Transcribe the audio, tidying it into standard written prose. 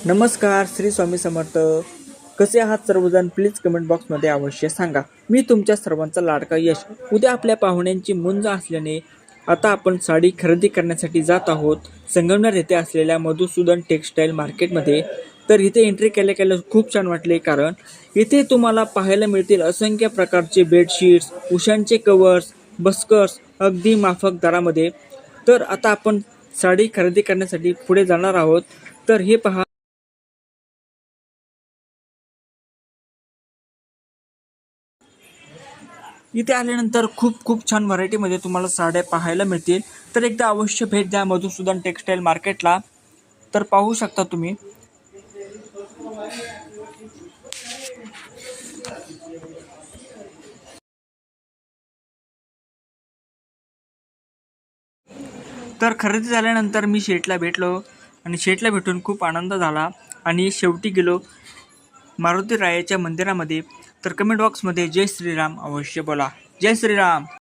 नमस्कार, श्री स्वामी समर्थ. कसे आहात सर्वजण? प्लीज कमेंट बॉक्समध्ये अवश्य सांगा. मी तुमच्या सर्वांचा लाडका यश. उद्या आपल्या पाहुण्यांची मुंज असल्याने आता आपण साडी खरेदी करण्यासाठी जात आहोत संगमनेर येथे असलेल्या मधुसूदन टेक्स्टाईल मार्केटमध्ये. तर इथे एंट्री केल्या खूप छान वाटले, कारण इथे तुम्हाला पाहायला मिळतील असंख्य प्रकारचे बेडशीट्स, उशांचे कवर्स, बस्कर्स अगदी माफक दरामध्ये. तर आता आपण साडी खरेदी करण्यासाठी पुढे जाणार आहोत. तर हे पहा, इथे आल्यानंतर खूप खूप छान व्हरायटीमध्ये तुम्हाला साड्या पाहायला मिळतील. तर एकदा अवश्य भेट द्या मधुसूदन टेक्स्टाईल मार्केटला. तर पाहू शकता तुम्ही. तर खरेदी झाल्यानंतर मी शेठला भेटलो आणि शेठला भेटून खूप आनंद झाला आणि शेवटी गेलो मारुती रायाच्या मंदिरामध्ये. तर कमेंट बॉक्समध्ये जय श्रीराम अवश्य बोला. जय श्रीराम.